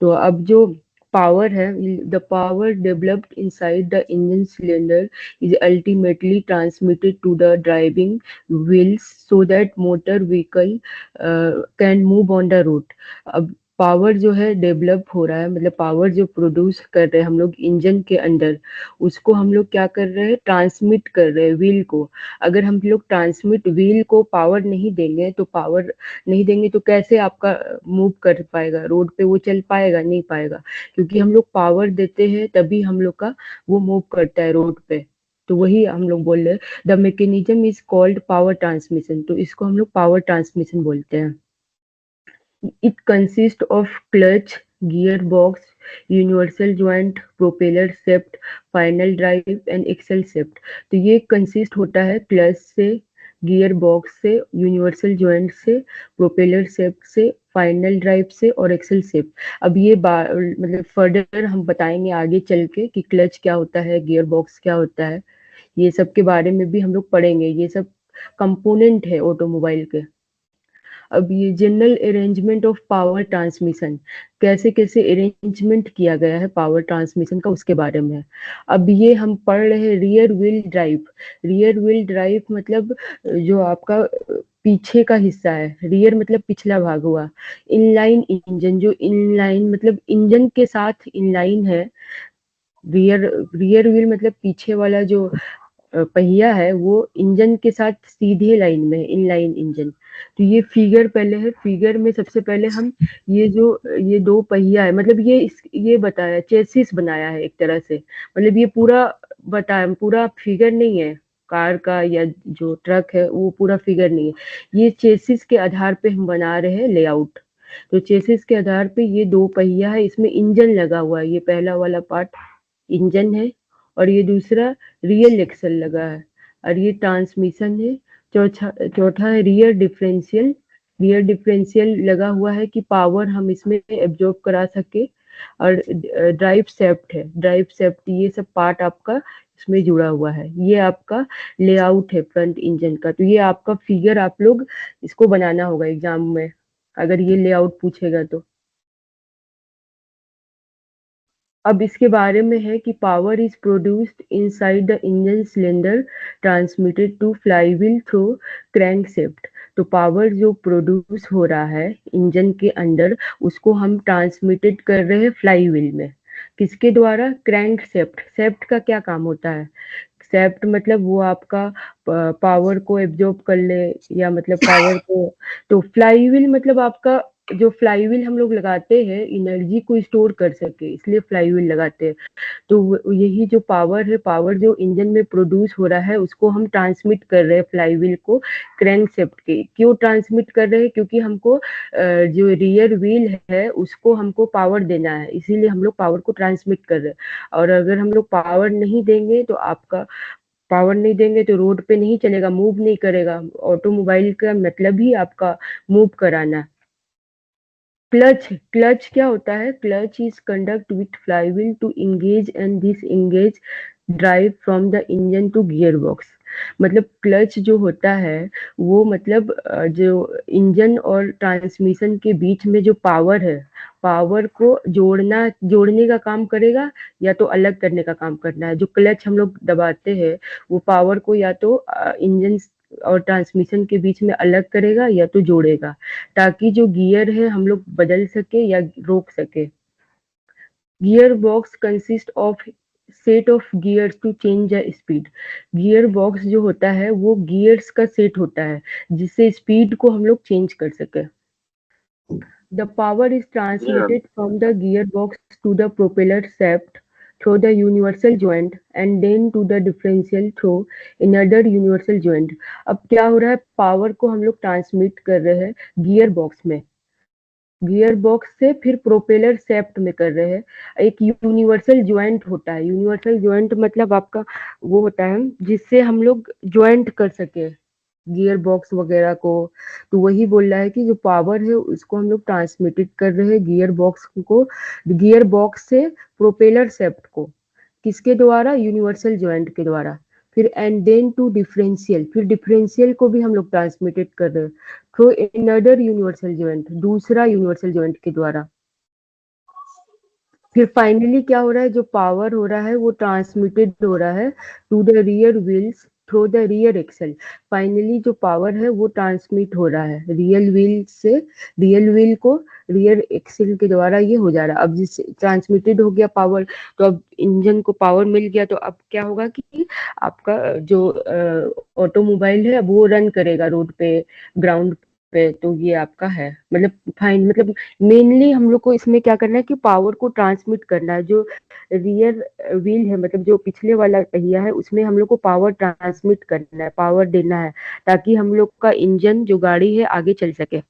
तो अब जो पावर है, the power developed inside the engine cylinder is ultimately transmitted to the driving wheels so that motor vehicle can move on the road. अब power जो है develop हो रहा है, मतलब पावर जो प्रोड्यूस कर रहे हैं हम लोग इंजन के अंदर, उसको हम लोग क्या कर रहे हैं, ट्रांसमिट कर रहे हैं व्हील को। अगर हम लोग ट्रांसमिट व्हील को पावर नहीं देंगे तो पावर नहीं देंगे तो कैसे आपका मूव कर पाएगा रोड पे, वो चल पाएगा नहीं पाएगा, क्योंकि हम लोग पावर देते हैं तभी हम लोग का वो मूव करता है रोड पे। तो वही हम लोग बोल रहे हैं, the mechanism is called power transmission, तो इसको हम लोग पावर ट्रांसमिशन बोलते हैं। It consist of clutch, gear box, universal joint, propeller shaft, final drive and axle shaft. तो ये कंसिस्ट होता है क्लच से, गियर बॉक्स से, यूनिवर्सल ज्वाइंट से, प्रोपेलर शेफ्ट से, फाइनल ड्राइव से और एक्सेल शेफ्ट। अब ये मतलब फर्दर हम बताएंगे आगे चल के कि क्लच क्या होता है, गियर बॉक्स क्या होता है, ये सब के बारे में भी हम लोग पढ़ेंगे। ये सब कंपोनेंट है ऑटोमोबाइल के। अब ये general arrangement of power transmission, कैसे कैसे अरेंजमेंट किया गया है पावर ट्रांसमिशन का, उसके बारे में है। अब ये हम पढ़ रहे हैं rear wheel drive. Rear wheel drive मतलब जो आपका पीछे का हिस्सा है, रियर मतलब पिछला भाग हुआ। इनलाइन इंजन, जो इनलाइन मतलब इंजन के साथ इनलाइन है। रियर रियर व्हील मतलब पीछे वाला जो पहिया है वो इंजन के साथ सीधे लाइन में है, इनलाइन इंजन। तो ये फिगर पहले है, फिगर में सबसे पहले हम ये जो ये दो पहिया है, मतलब ये बताया, चेसिस बनाया है एक तरह से, मतलब ये पूरा बताया, पूरा फिगर नहीं है कार का या जो ट्रक है, वो पूरा फिगर नहीं है। ये चेसिस के आधार पे हम बना रहे हैं लेआउट। तो चेसिस के आधार पे ये दो पहिया है, इसमें इंजन लगा हुआ है, ये पहला वाला पार्ट इंजन है, और ये दूसरा रियल एक्सल लगा है, और ये ट्रांसमिशन है। चौथा चौथा है रियर डिफरेंशियल। रियर डिफरेंशियल लगा हुआ है कि पावर हम इसमें एब्जॉर्ब करा सके। और ड्राइव शेफ्ट है, ड्राइव शेफ्ट, ये सब पार्ट आपका इसमें जुड़ा हुआ है। ये आपका लेआउट है फ्रंट इंजन का। तो ये आपका फिगर आप लोग इसको बनाना होगा एग्जाम में, अगर ये लेआउट पूछेगा तो। अब इसके बारे में है कि power is produced inside the engine cylinder, transmitted to flywheel through crankshaft. तो पावर जो प्रोड्यूस हो रहा है इंजन के अंदर, उसको हम ट्रांसमिटेड कर रहे हैं फ्लाईव्हील में। किसके द्वारा? क्रैंक शेफ्ट। शेफ्ट का क्या काम होता है? शेफ्ट मतलब वो आपका पावर को एब्जॉर्ब कर ले, या मतलब पावर को। तो फ्लाईव्हील मतलब आपका जो फ्लाईव्हील हम लोग लगाते हैं एनर्जी को स्टोर कर सके, इसलिए फ्लाईव्हील लगाते हैं। तो यही जो पावर है, पावर जो इंजन में प्रोड्यूस हो रहा है, उसको हम ट्रांसमिट कर रहे हैं फ्लाईव्हील को क्रैंकशाफ्ट के। क्यों ट्रांसमिट कर रहे हैं? क्योंकि हमको जो रियर व्हील है उसको हमको पावर देना है, इसीलिए हम लोग पावर को ट्रांसमिट कर रहे हैं। और अगर हम लोग पावर नहीं देंगे तो आपका पावर नहीं देंगे तो रोड पे नहीं चलेगा, मूव नहीं करेगा। ऑटोमोबाइल का मतलब ही आपका मूव कराना। क्लच, क्लच क्या होता है? Clutch is conduct with flywheel to engage and disengage drive from the engine to gear box. मतलब क्लच जो होता है वो मतलब जो इंजन और ट्रांसमिशन के बीच में जो पावर है, पावर को जोड़ने का काम करेगा, या तो अलग करने का काम करना है। जो क्लच हम लोग दबाते हैं वो पावर को या तो इंजन और ट्रांसमिशन के बीच में अलग करेगा या तो जोड़ेगा, ताकि जो गियर है हम लोग बदल सके या रोक सके। Gear box consist of set of gears to change the speed. Gear box जो होता है वो गियर्स का सेट होता है, जिससे स्पीड को हम लोग चेंज कर सके। The power is Yeah. transmitted from the gearbox to the propeller shaft through the universal joint and then to the differential through another universal joint। अब क्या हो रहा है? पावर को हम लोग ट्रांसमिट कर रहे हैं गियर बॉक्स में, गियर बॉक्स से फिर प्रोपेलर शेफ्ट में कर रहे हैं। एक यूनिवर्सल ज्वाइंट होता है, यूनिवर्सल ज्वाइंट मतलब आपका वो होता है जिससे हम लोग ज्वाइंट कर सके गियर बॉक्स वगैरह को। तो वही बोल रहा है कि जो पावर है उसको हम लोग ट्रांसमिटेड कर रहे हैं गियर बॉक्स को, गियर बॉक्स से प्रोपेलर शेफ्ट को। किसके द्वारा? यूनिवर्सल ज्वाइंट के द्वारा। फिर एंड देन टू डिफरेंशियल, फिर डिफरेंशियल को भी हम लोग ट्रांसमिटेड कर रहे हैं थ्रू अनदर यूनिवर्सल ज्वाइंट, दूसरा यूनिवर्सल ज्वाइंट के द्वारा। फिर फाइनली क्या हो रहा है, जो पावर हो रहा है वो ट्रांसमिटेड हो रहा है to the rear wheels through the rear axle. Finally जो पावर है वो ट्रांसमिट हो रहा है रियल व्हील से, रियल व्हील को रियर एक्सल के द्वारा ये हो जा रहा है। अब जिस ट्रांसमिटेड हो गया पावर, तो अब इंजन को पावर मिल गया, तो अब क्या होगा कि आपका जो ऑटोमोबाइल है वो रन करेगा रोड पे, ग्राउंड पे। तो ये आपका है मतलब फाइन, मतलब मेनली हम लोग को इसमें क्या करना है कि पावर को ट्रांसमिट करना है। जो रियर व्हील है, मतलब जो पिछले वाला पहिया है, उसमें हम लोग को पावर ट्रांसमिट करना है, पावर देना है, ताकि हम लोग का इंजन जो गाड़ी है आगे चल सके।